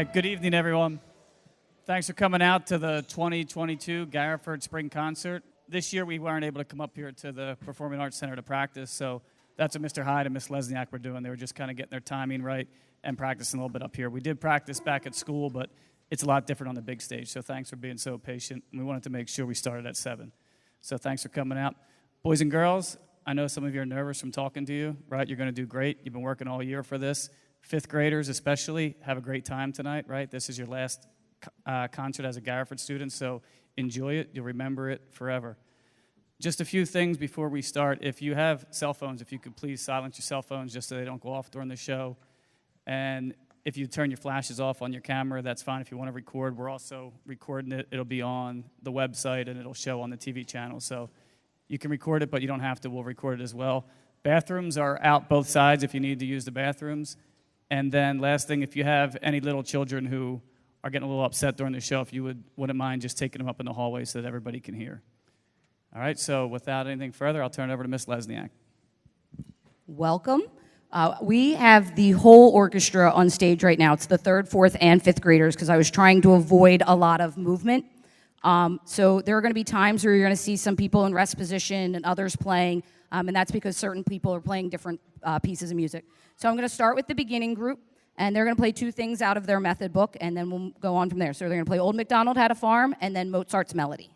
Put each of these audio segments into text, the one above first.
right, good evening, everyone. Thanks for coming out to the 2022 Garrettford Spring Concert. This year, we weren't able to come up here to the Performing Arts Center to practice, so that's what Mr. Hyde and Miss Lesniak were doing. They were just kind of getting their timing right and practicing a little bit up here. We did practice back at school, but it's a lot different on the big stage, so thanks for being so patient. We wanted to make sure we started at 7. So thanks for coming out. Boys and girls, I know some of you are nervous from talking to you, right? You're going to do great. You've been working all year for this. Fifth graders especially, have a great time tonight, right? This is your last concert as a Garrettford student, so enjoy it. You'll remember it forever. Just a few things before we start. If you have cell phones, if you could please silence your cell phones just so they don't go off during the show. And if you turn your flashes off on your camera, that's fine. If you want to record, we're also recording it. It'll be on the website, and it'll show on the TV channel. So you can record it, but you don't have to. We'll record it as well. Bathrooms are out both sides if you need to use the bathrooms. And then last thing, if you have any little children who are getting a little upset during the show, if you wouldn't mind just taking them up in the hallway so that everybody can hear. All right, so without anything further, I'll turn it over to Miss Lesniak. Welcome. We have the whole orchestra on stage right now. It's the 3rd, 4th, and 5th graders because I was trying to avoid a lot of movement. So there are going to be times where you're going to see some people in rest position and others playing, and that's because certain people are playing different pieces of music. So I'm going to start with the beginning group, and they're going to play 2 things out of their method book, and then we'll go on from there. So they're going to play Old MacDonald Had a Farm and then Mozart's Melody.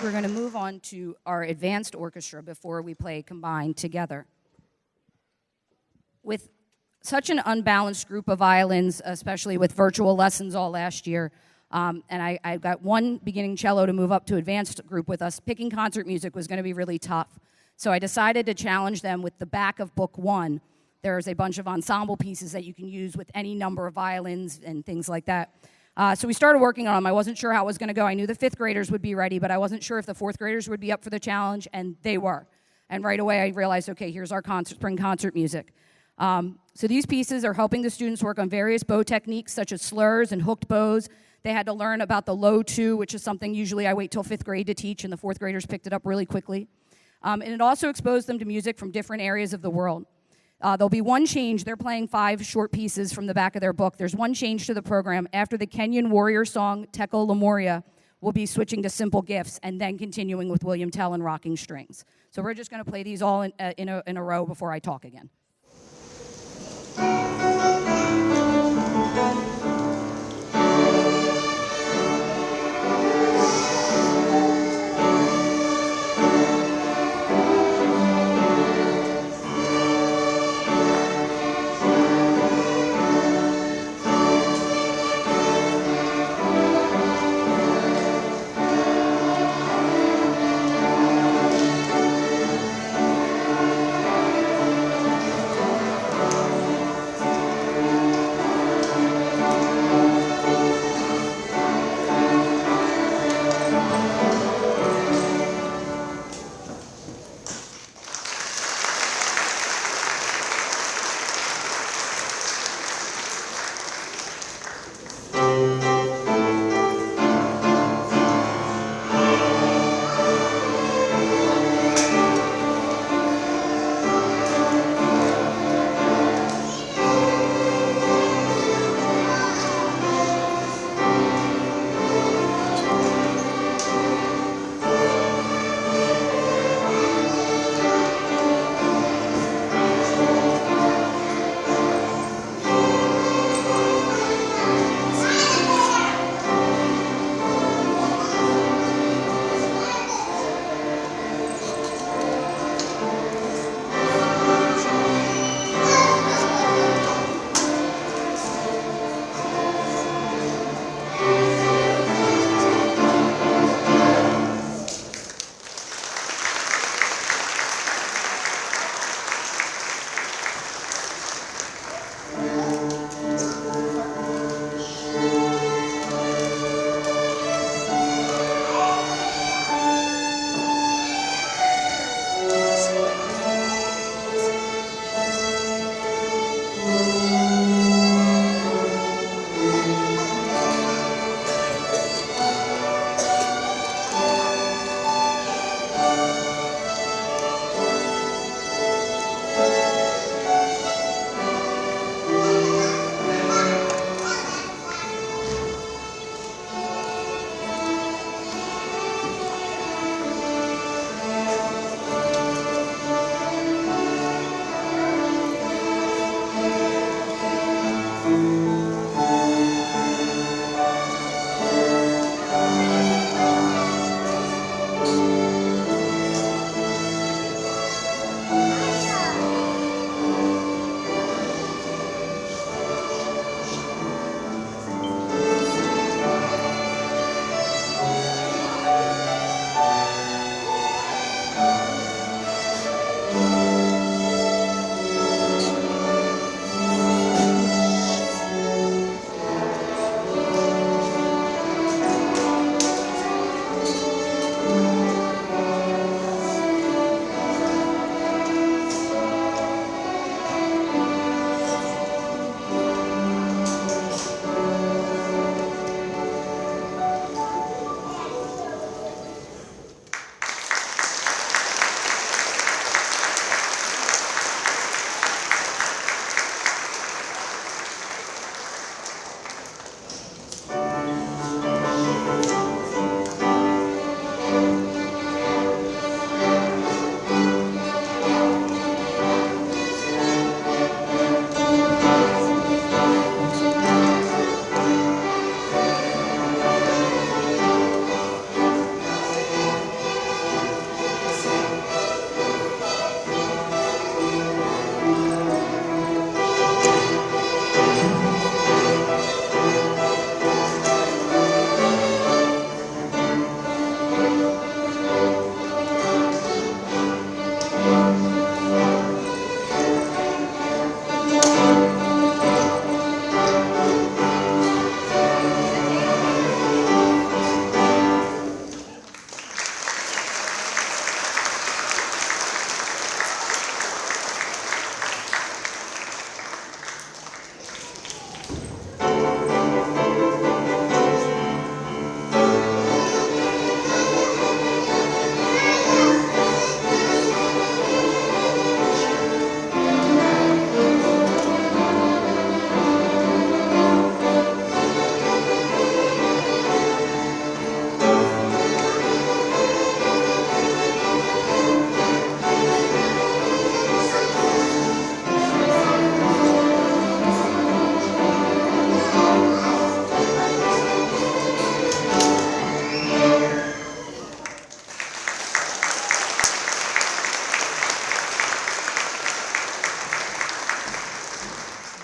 We're going to move on to our advanced orchestra before we play combined together. With such an unbalanced group of violins, especially with virtual lessons all last year, and I got one beginning cello to move up to advanced group with us, picking concert music was going to be really tough. So I decided to challenge them with the back of book 1. There's a bunch of ensemble pieces that you can use with any number of violins and things like that. So we started working on them. I wasn't sure how it was going to go. I knew the 5th graders would be ready, but I wasn't sure if the 4th graders would be up for the challenge, and they were. And right away I realized, okay, here's our spring concert music. So these pieces are helping the students work on various bow techniques, such as slurs and hooked bows. They had to learn about the low 2, which is something usually I wait till 5th grade to teach, and the 4th graders picked it up really quickly. And it also exposed them to music from different areas of the world. There'll be one change. They're playing 5 short pieces from the back of their book. There's one change to the program. After the Kenyan warrior song, Teko Lemuria, we'll be switching to Simple Gifts and then continuing with William Tell and Rocking Strings. So we're just going to play these all in a row before I talk again.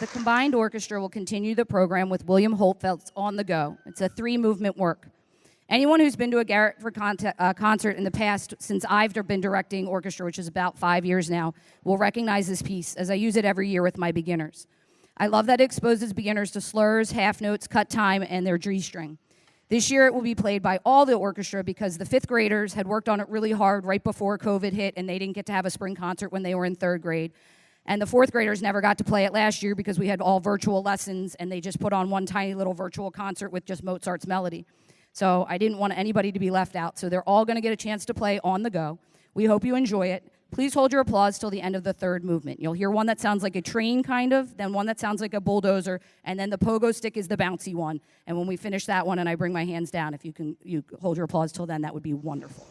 The combined orchestra will continue the program with William Holtfeld's On the Go. It's a 3-movement work. Anyone who's been to a Garrettford concert in the past, since I've been directing orchestra, which is about 5 years now, will recognize this piece, as I use it every year with my beginners. I love that it exposes beginners to slurs, half notes, cut time, and their G string. This year it will be played by all the orchestra because the 5th graders had worked on it really hard right before COVID hit, and they didn't get to have a spring concert when they were in 3rd grade. And the 4th graders never got to play it last year because we had all virtual lessons, and they just put on one tiny little virtual concert with just Mozart's melody. So I didn't want anybody to be left out. So they're all going to get a chance to play On the Go. We hope you enjoy it. Please hold your applause till the end of the 3rd movement. You'll hear one that sounds like a train, kind of, then one that sounds like a bulldozer, and then the pogo stick is the bouncy one. And when we finish that one and I bring my hands down, if you hold your applause till then, that would be wonderful.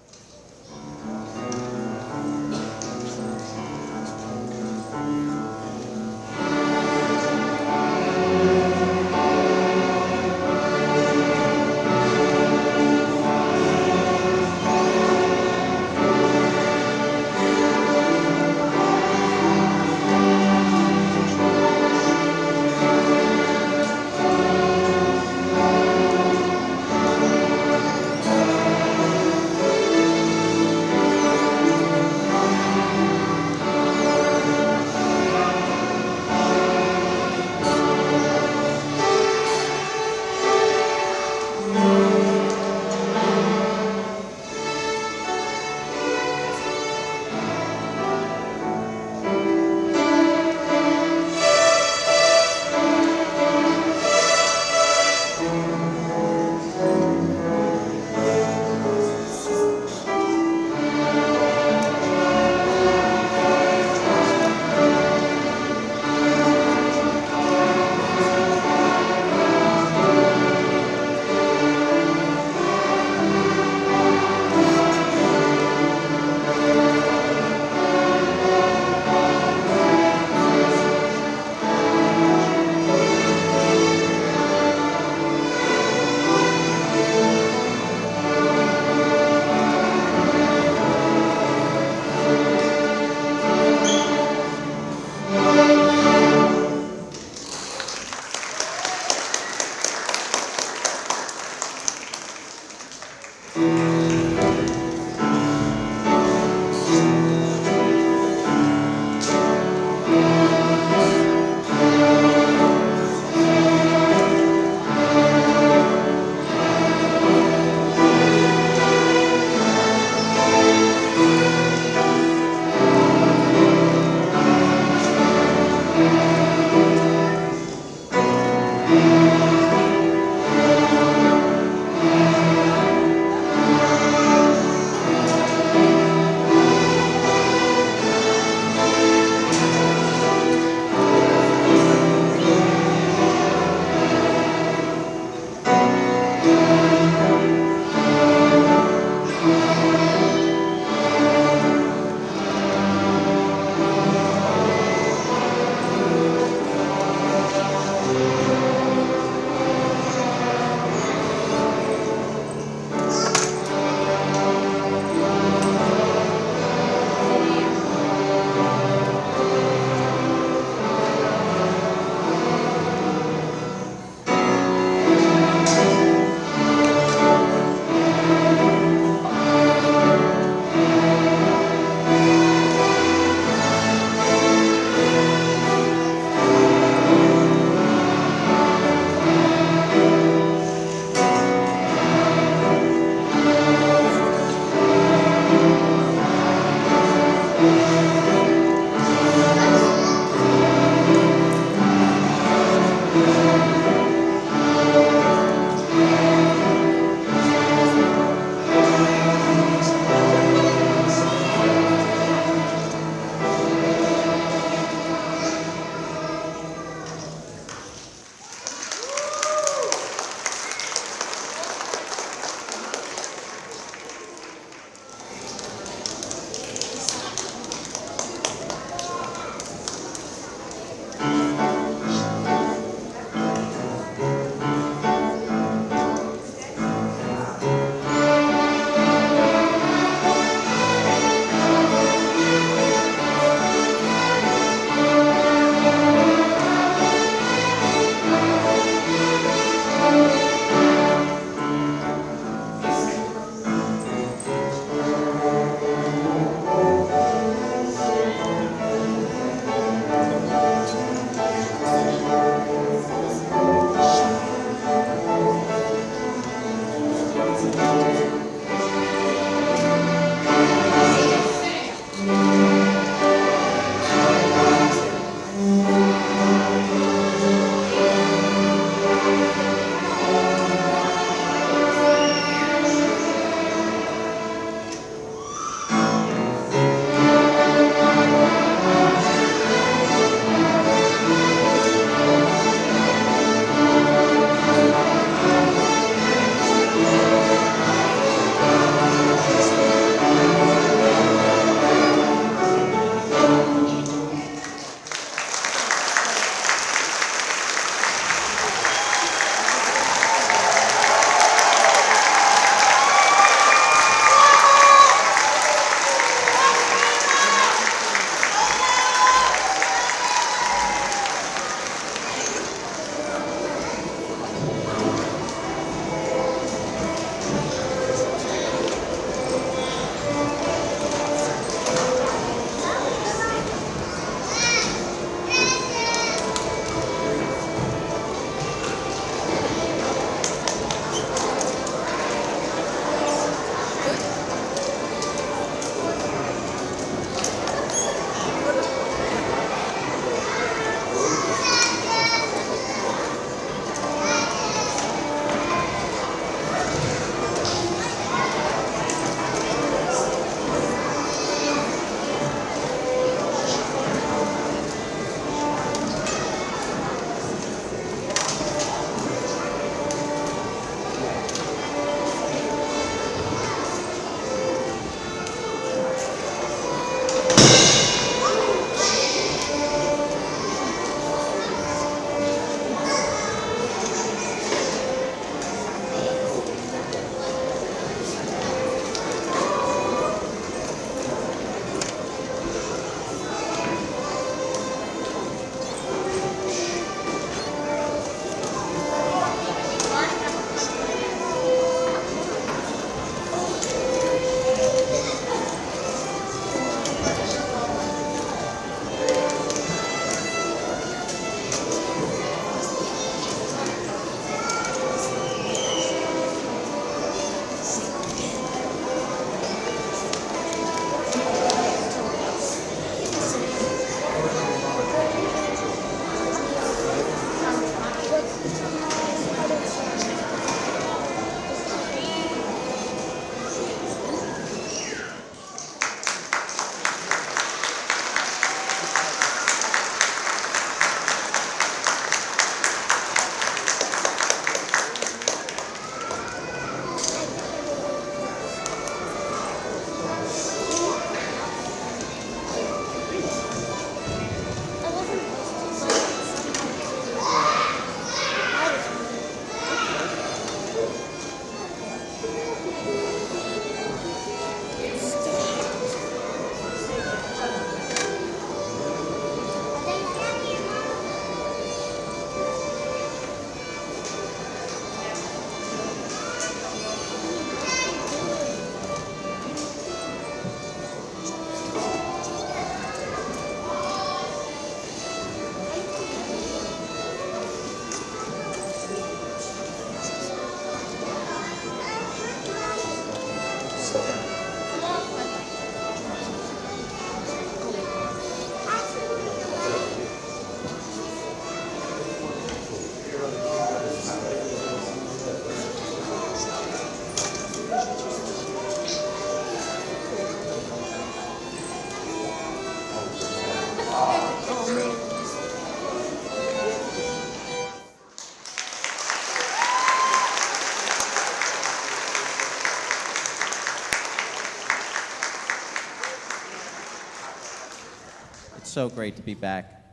It's so great to be back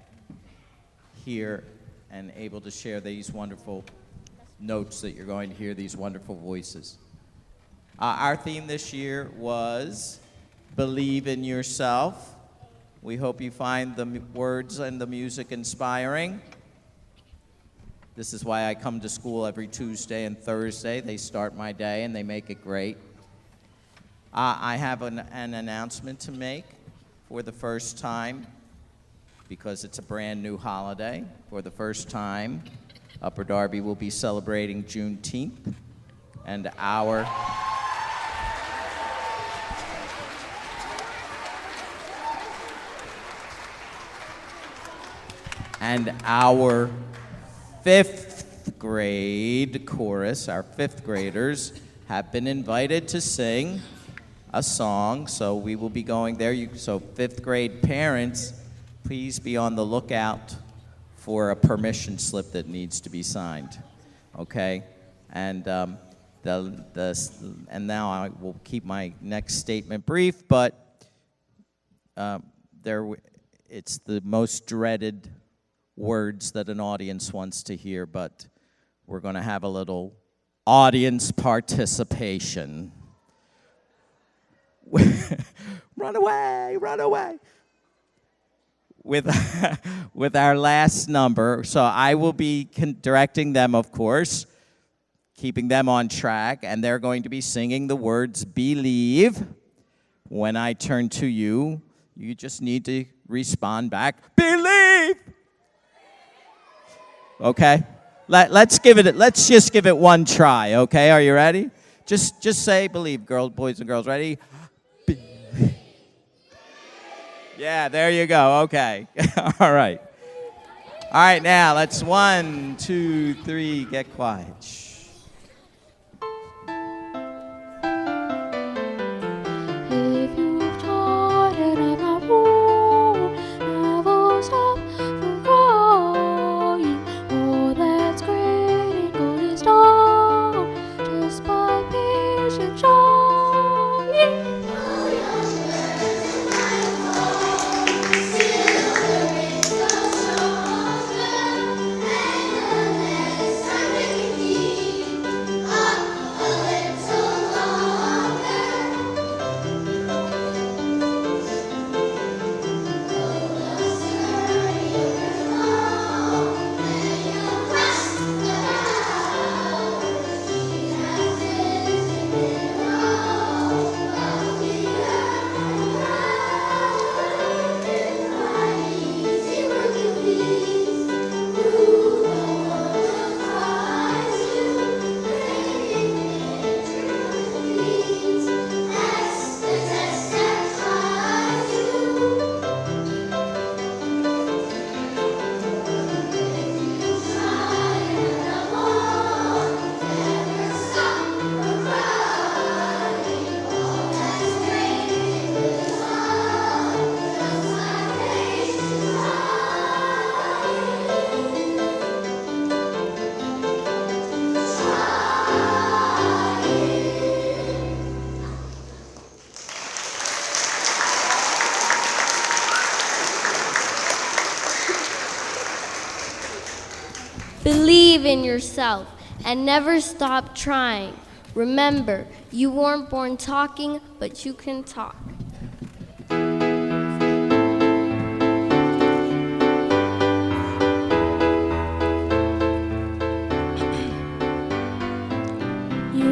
here and able to share these wonderful notes that you're going to hear, these wonderful voices. Our theme this year was Believe in Yourself. We hope you find the words and the music inspiring. This is why I come to school every Tuesday and Thursday. They start my day and they make it great. I have an announcement to make for the first time, because it's a brand new holiday. For the first time, Upper Darby will be celebrating Juneteenth, and our fifth grade chorus, our fifth graders, have been invited to sing a song, so we will be going there. So fifth grade parents, please be on the lookout for a permission slip that needs to be signed, okay? And and now I will keep my next statement brief, but it's the most dreaded words that an audience wants to hear, but we're going to have a little audience participation. Run away, run away. With our last number. So I will be directing them, of course, keeping them on track, and they're going to be singing the words believe. When I turn to you, you just need to respond back, believe. Okay? Let's just give it one try, okay? Are you ready? Just say believe, boys and girls. Ready? Yeah, there you go. Okay. All right. All right, now let's 1, 2, 3, get quiet. Shh. If you've tried it and I won't, never stop from crying. Oh, that's great, it could stop just by patient trying. Believe in yourself and never stop trying. Remember, you weren't born talking, but you can talk. You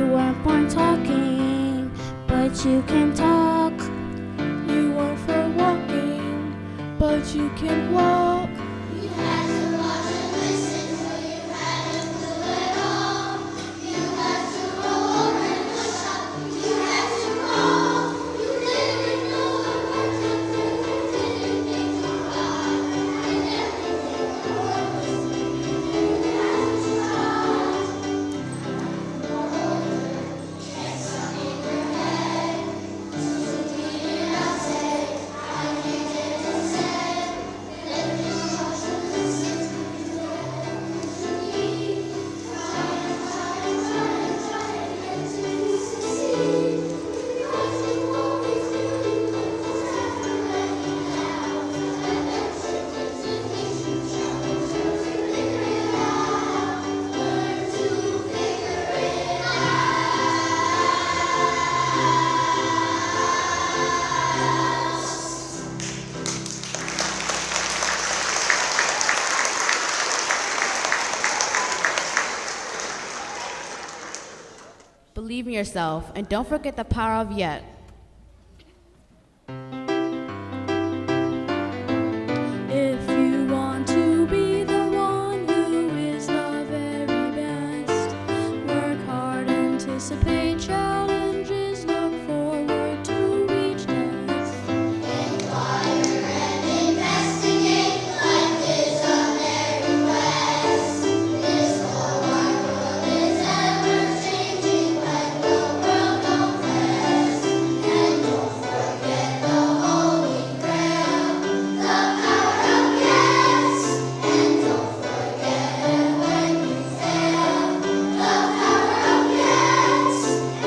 weren't born talking, but you can talk. You weren't for walking, but you can walk. in yourself, and don't forget the power of yet. If you want to be the one who is the very best, work hard, anticipate challenges, look forward to each test. Inquire and investigate, life is a merry quest. This whole wide world is ever changing, let the world go fast. And don't forget the Holy Grail, the power of yes. And don't forget when you fail, the power of yes.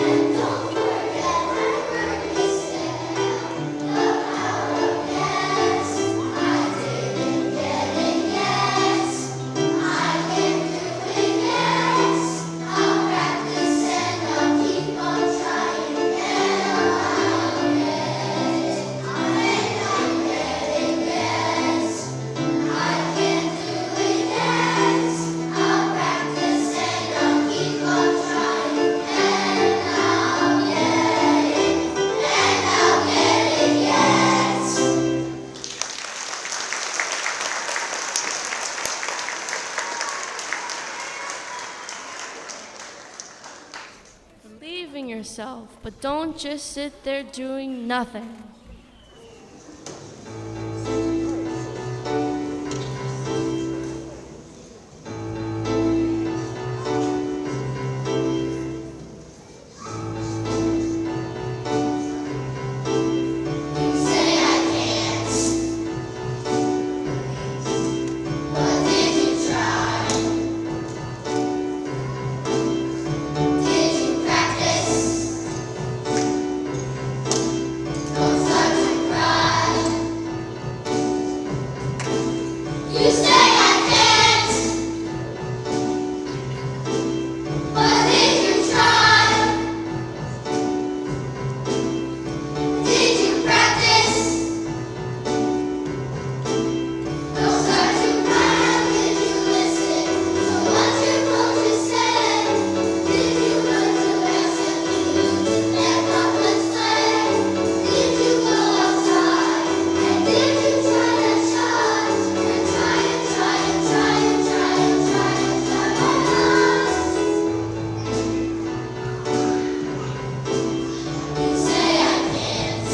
And don't forget wherever you stand, the power of yes. I didn't get it, yes. I can do it, yes. I'll practice and I'll keep on trying, and I'll get it. I'm getting yes. I can do it, yes. I'll practice and I'll keep on trying, and I'll get it. And I'll get it, yes. Believe in yourself, but don't just sit there doing nothing. You say I can't, but did you try? Did you practice? Don't start to cry. You say I can't, but did you try? Did you practice? Don't start to cry. Did you listen to what your coaches said? Did you learn to execute and not play? Did you go outside and did you try that shot? And try and try and try and try and try and try my best. You say I can't,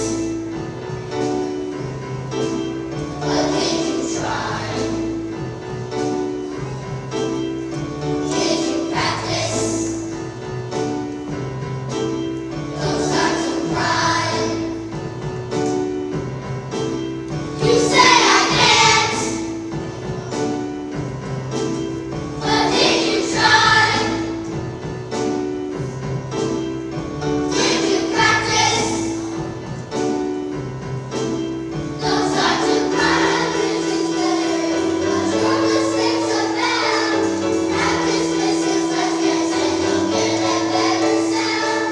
but did you try? Did you practice? Don't start to cry. You say I can't, but did you try? Did you practice? Don't start to cry. Music's better, but your mistakes are bad. Practice misses less chance and you'll get that better sound.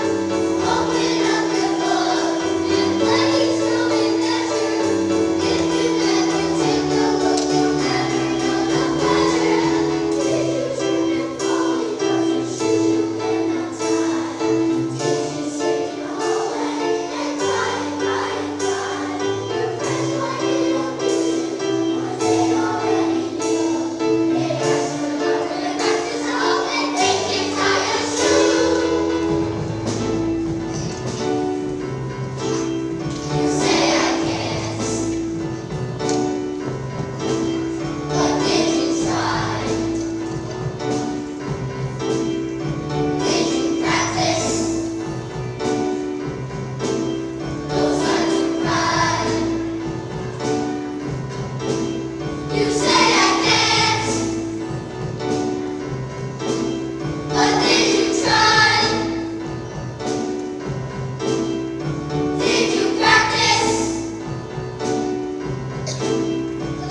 Open up your book and play slowly measure. If you never take a look, you'll never know the pleasure. Did you trip and fall because your shoes you cannot tie? Did you sit in the hallway and cry and cry and cry? Your friends wanted a vision, or they already knew. They asked for love and practice to hope and they can tie your shoe. You say I can't, but did you try? Did you practice? Don't start to cry. You say I can't, but did you try? Did you practice?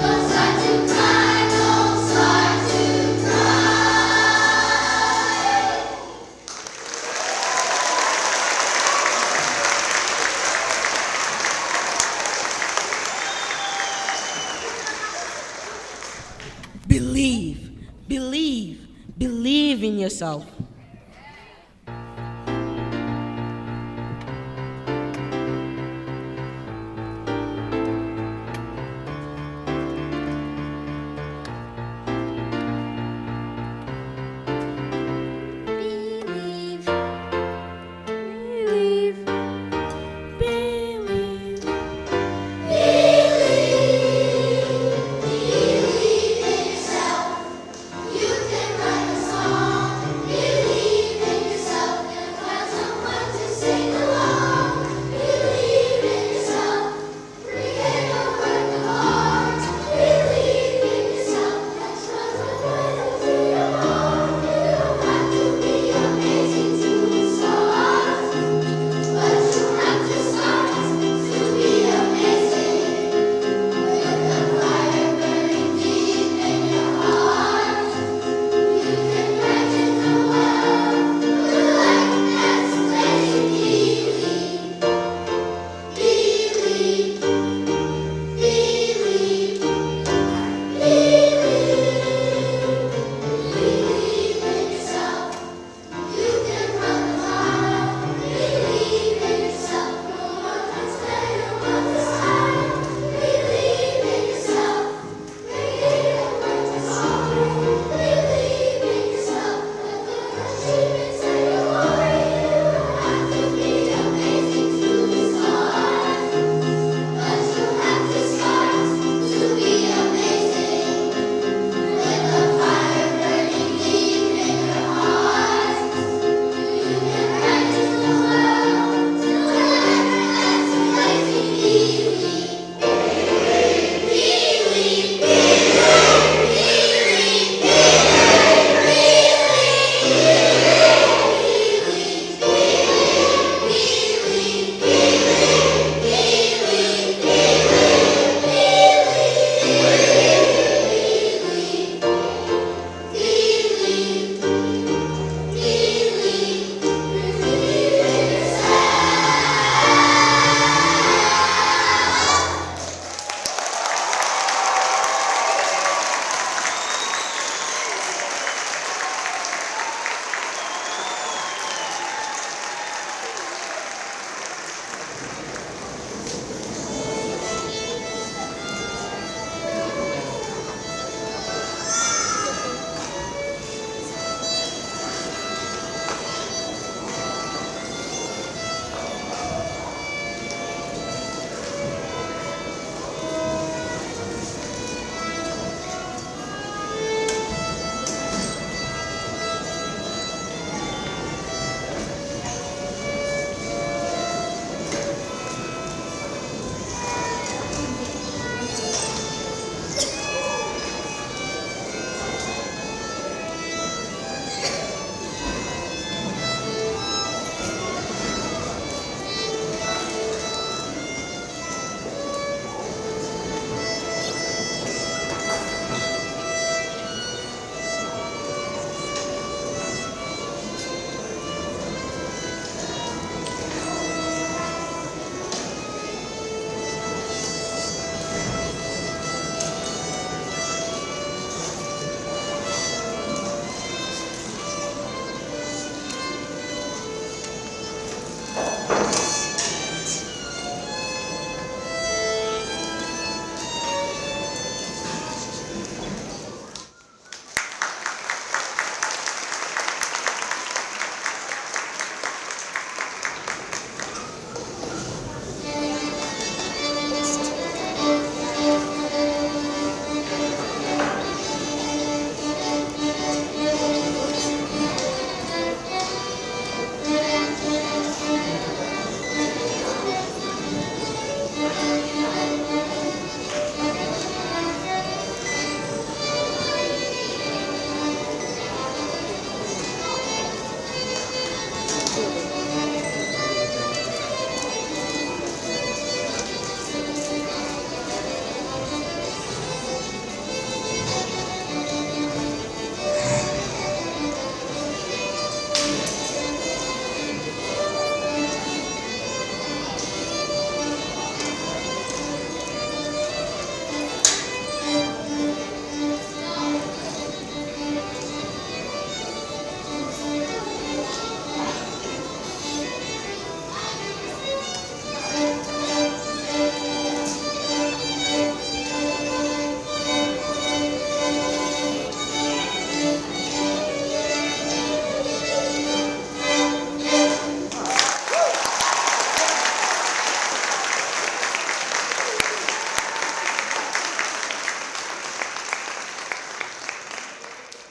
Don't start to cry, don't start to cry. Believe in yourself.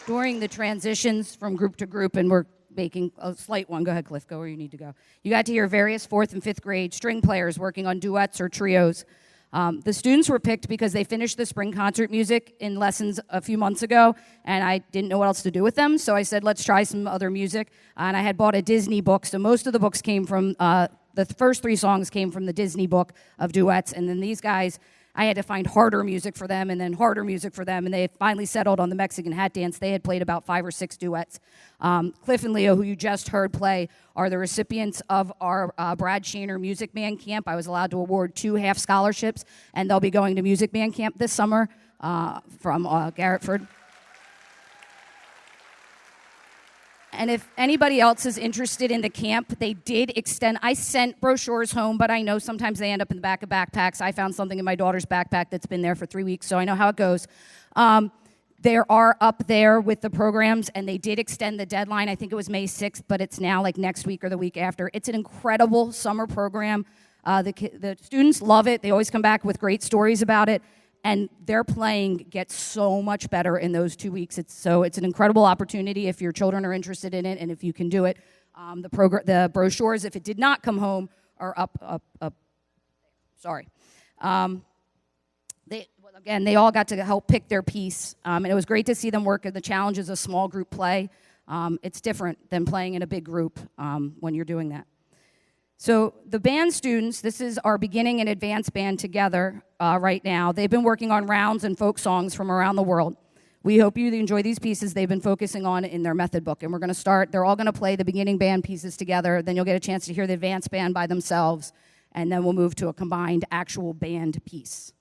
during the transitions from group to group, and we're making a slight one. Go ahead, Cliff. Go where you need to go. You got to hear various 4th and 5th grade string players working on duets or trios. The students were picked because they finished the spring concert music in lessons a few months ago, and I didn't know what else to do with them, so I said, let's try some other music. And I had bought a Disney book, so most of the books came from, the first 3 songs came from the Disney book of duets, and then these guys, I had to find harder music for them and then harder music for them, and they had finally settled on the Mexican hat dance. They had played about 5 or 6 duets. Cliff and Leo, who you just heard play, are the recipients of our Brad Shaner Music Band Camp. I was allowed to award 2 half scholarships, and they'll be going to Music Band Camp this summer from Garrettford. And if anybody else is interested in the camp, they did extend. I sent brochures home, but I know sometimes they end up in the back of backpacks. I found something in my daughter's backpack that's been there for 3 weeks, so I know how it goes. They are up there with the programs, and they did extend the deadline. I think it was May 6th, but it's now like next week or the week after. It's an incredible summer program. The students love it. They always come back with great stories about it. And their playing gets so much better in those 2 weeks. It's an incredible opportunity if your children are interested in it and if you can do it. The brochures, if it did not come home, are up. Sorry. They all got to help pick their piece, and it was great to see them work at the challenges of small group play. It's different than playing in a big group when you're doing that. So the band students, this is our beginning and advanced band together right now. They've been working on rounds and folk songs from around the world. We hope you enjoy these pieces they've been focusing on in their method book. And we're going to start, they're all going to play the beginning band pieces together. Then you'll get a chance to hear the advanced band by themselves. And then we'll move to a combined actual band piece.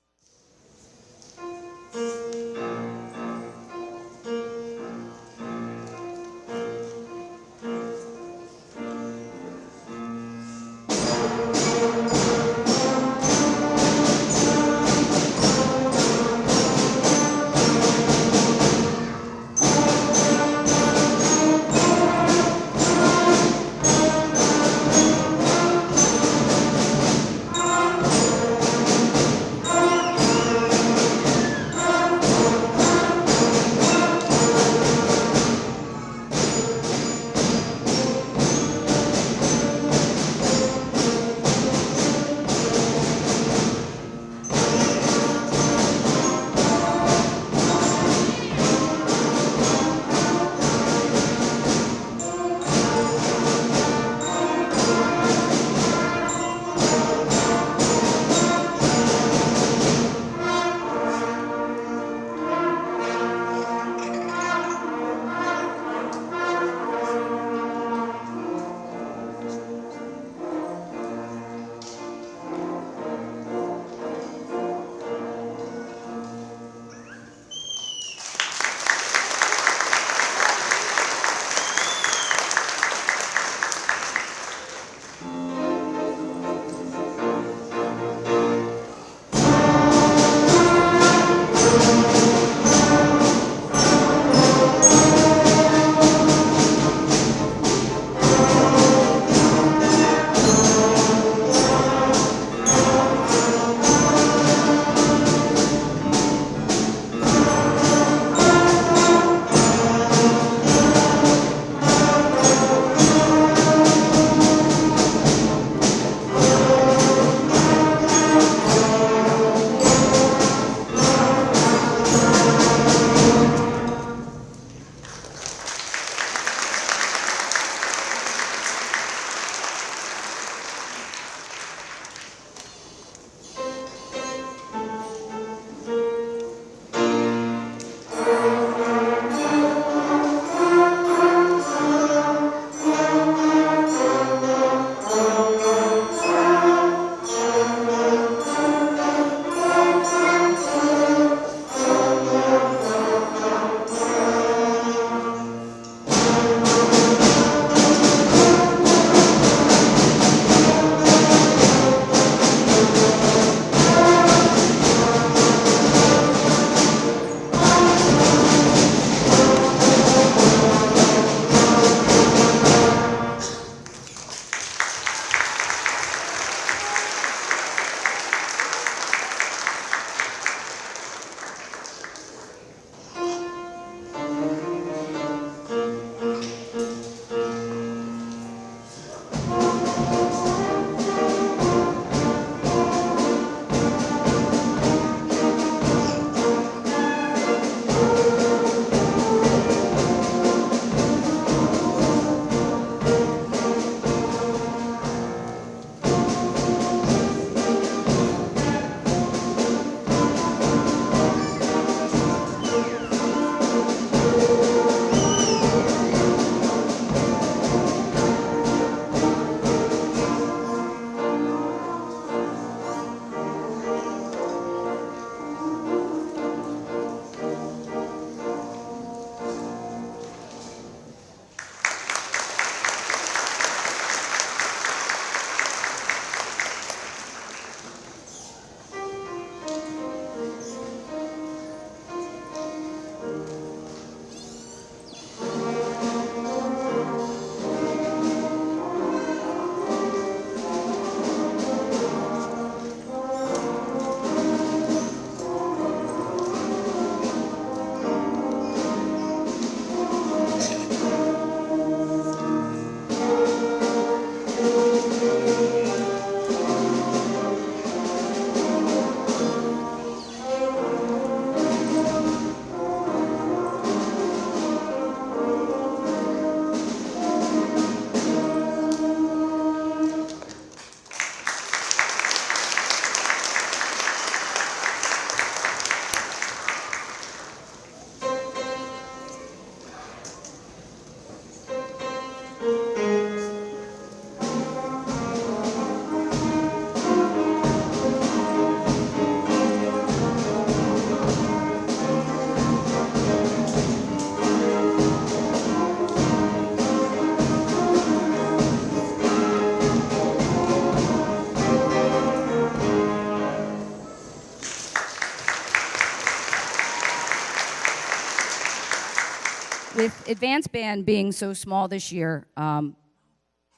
With advanced band being so small this year,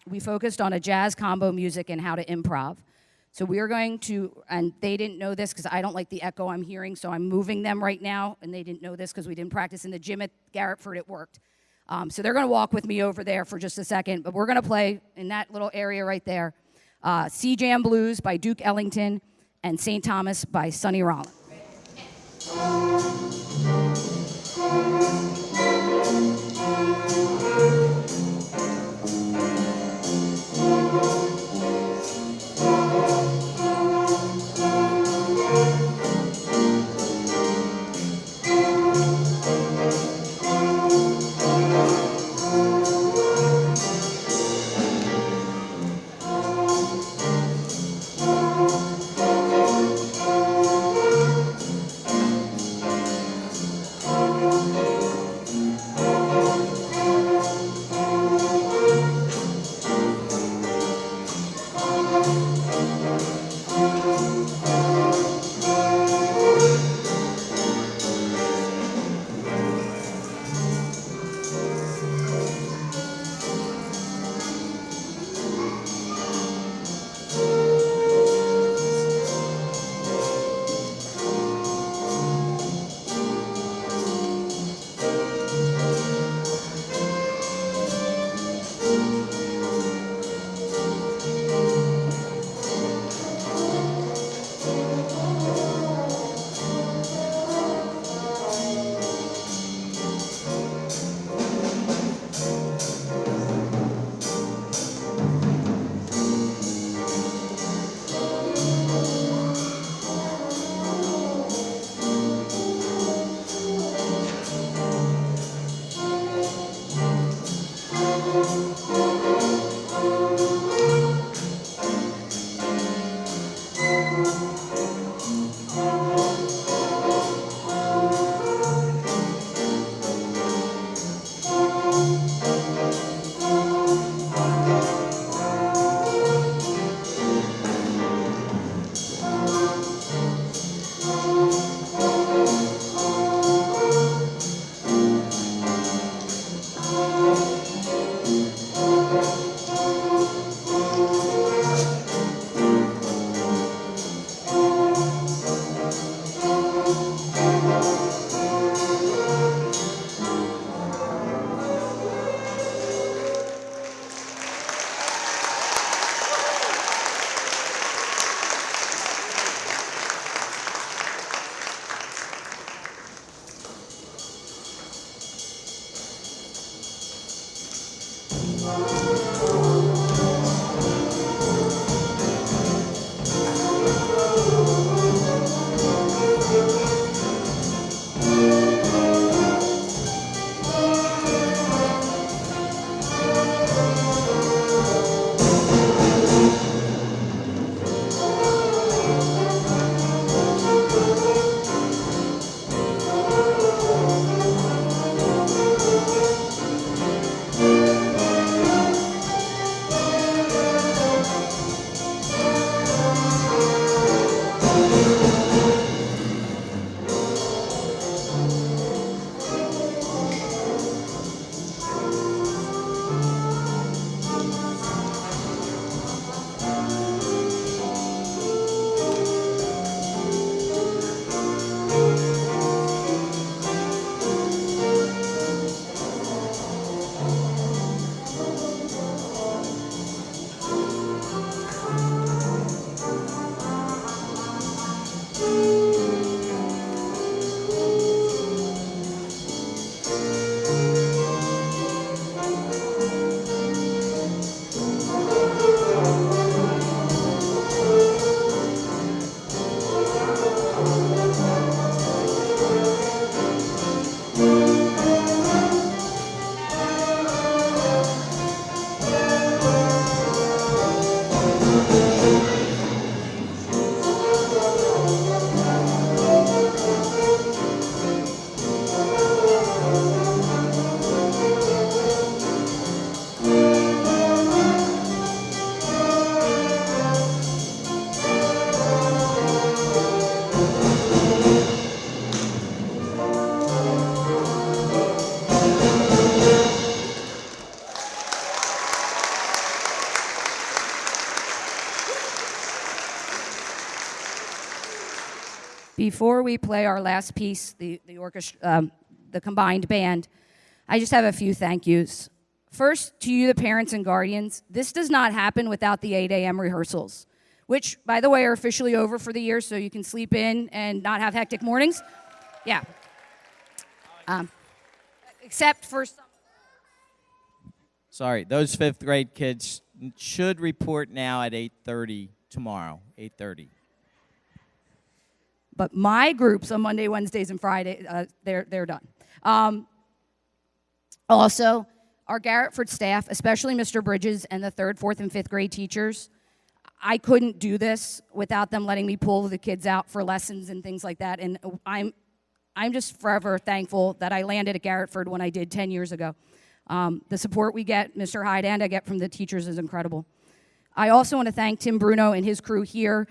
we focused on a jazz combo music and how to improv. So we are going to, and they didn't know this because I don't like the echo I'm hearing, so I'm moving them right now, and they didn't know this because we didn't practice in the gym at Garrettford. It worked. So they're going to walk with me over there for just a second, but we're going to play in that little area right there, Sea Jam Blues by Duke Ellington and St. Thomas by Sonny Rollins. Before we play our last piece, the orchestra, the combined band, I just have a few thank yous. First, to you, the parents and guardians, this does not happen without the 8 a.m. rehearsals, which, by the way, are officially over for the year, so you can sleep in and not have hectic mornings. Yeah. Except for some. Sorry, those fifth grade kids should report now at 8:30 tomorrow, 8:30. But my groups on Monday, Wednesdays, and Friday, they're done. Also, our Garrettford staff, especially Mr. Bridges and the 3rd, 4th, and 5th grade teachers, I couldn't do this without them letting me pull the kids out for lessons and things like that. And I'm just forever thankful that I landed at Garrettford when I did 10 years ago. The support we get, Mr. Hyde, and I get from the teachers is incredible. I also want to thank Tim Bruno and his crew here.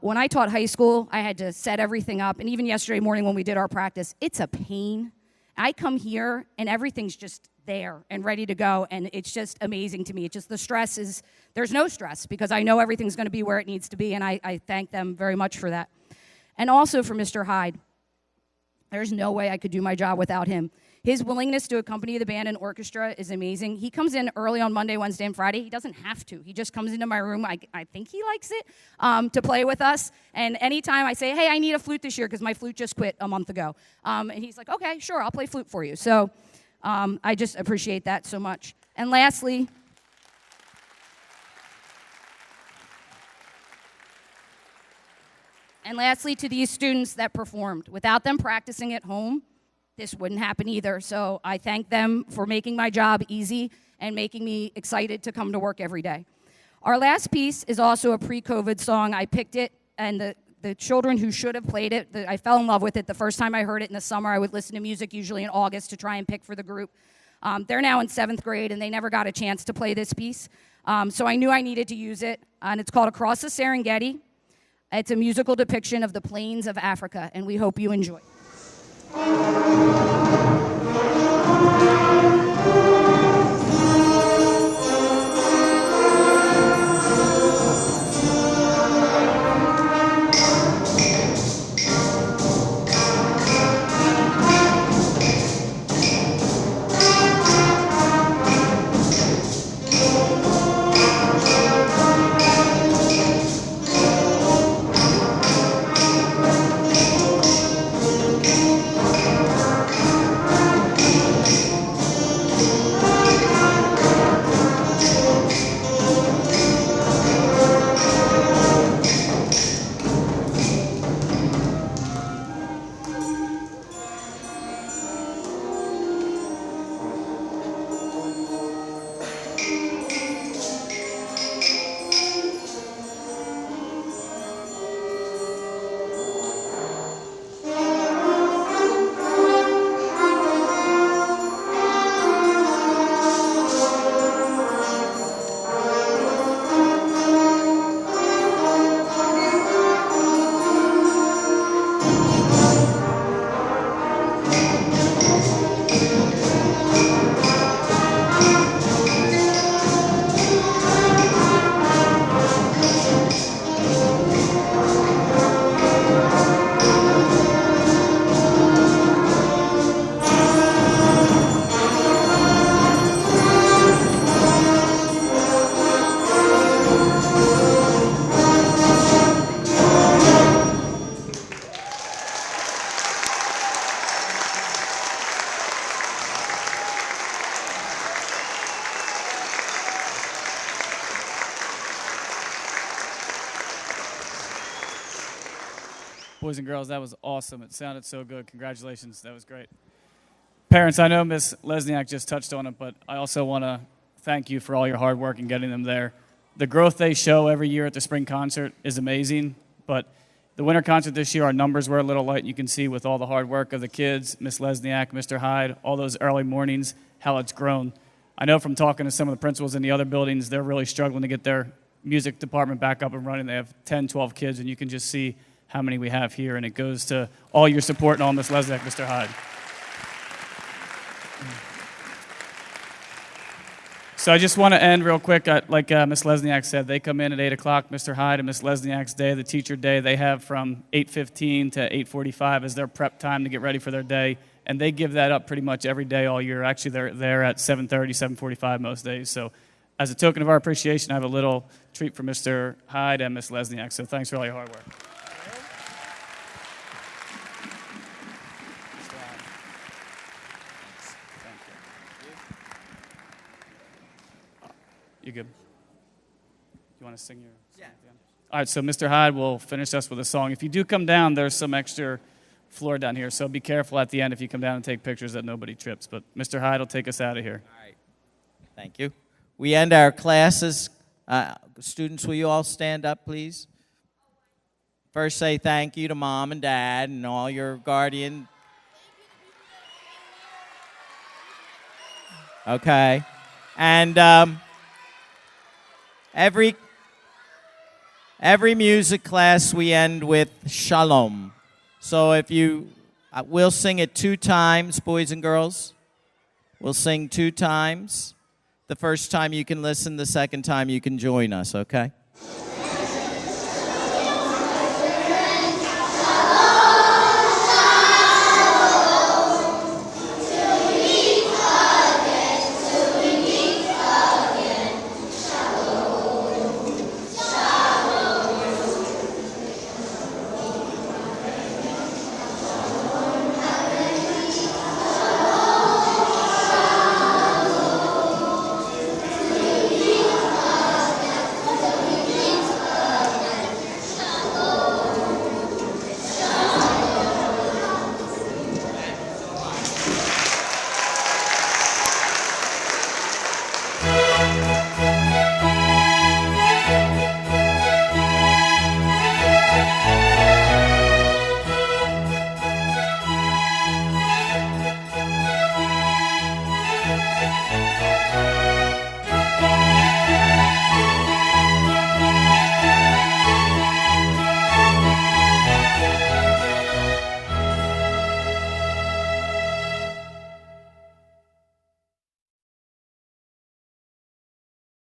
When I taught high school, I had to set everything up. And even yesterday morning when we did our practice, it's a pain. I come here, and everything's just there and ready to go, and it's just amazing to me. It's just the stress is, there's no stress because I know everything's going to be where it needs to be, and I thank them very much for that. And also for Mr. Hyde. There's no way I could do my job without him. His willingness to accompany the band and orchestra is amazing. He comes in early on Monday, Wednesday, and Friday. He doesn't have to. He just comes into my room. I think he likes it, to play with us. And anytime I say, hey, I need a flute this year because my flute just quit a month ago. And he's like, okay, sure, I'll play flute for you. So I just appreciate that so much. And lastly, to these students that performed. Without them practicing at home, this wouldn't happen either. So I thank them for making my job easy and making me excited to come to work every day. Our last piece is also a pre-COVID song. I picked it, and the children who should have played it, I fell in love with it the first time I heard it in the summer. I would listen to music usually in August to try and pick for the group. They're now in 7th grade, and they never got a chance to play this piece. So I knew I needed to use it, and it's called Across the Serengeti. It's a musical depiction of the plains of Africa, and we hope you enjoy. Boys and girls, that was awesome. It sounded so good. Congratulations. That was great. Parents, I know Ms. Lesniak just touched on it, but I also want to thank you for all your hard work in getting them there. The growth they show every year at the spring concert is amazing, but the winter concert this year, our numbers were a little light. You can see with all the hard work of the kids, Ms. Lesniak, Mr. Hyde, all those early mornings, how it's grown. I know from talking to some of the principals in the other buildings, they're really struggling to get their music department back up and running. They have 10, 12 kids, and you can just see how many we have here, and it goes to all your support and all Ms. Lesniak, Mr. Hyde. So I just want to end real quick. Like Ms. Lesniak said, they come in at 8 o'clock. Mr. Hyde and Ms. Lesniak's day, the teacher day, they have from 8:15 to 8:45 as their prep time to get ready for their day. And they give that up pretty much every day all year. Actually, they're there at 7:30, 7:45 most days. So as a token of our appreciation, I have a little treat for Mr. Hyde and Ms. Lesniak. So thanks for all your hard work. You good? You want to sing your song at the end? All right, so Mr. Hyde will finish us with a song. If you do come down, there's some extra floor down here, so be careful at the end if you come down and take pictures that nobody trips. But Mr. Hyde will take us out of here. All right. Thank you. We end our classes. Students, will you all stand up, please? First, say thank you to Mom and Dad and all your guardian. Okay. And every music class we end with Shalom. So if you, we'll sing it 2 times, boys and girls. We'll sing 2 times. The first time you can listen, the second time you can join us, okay?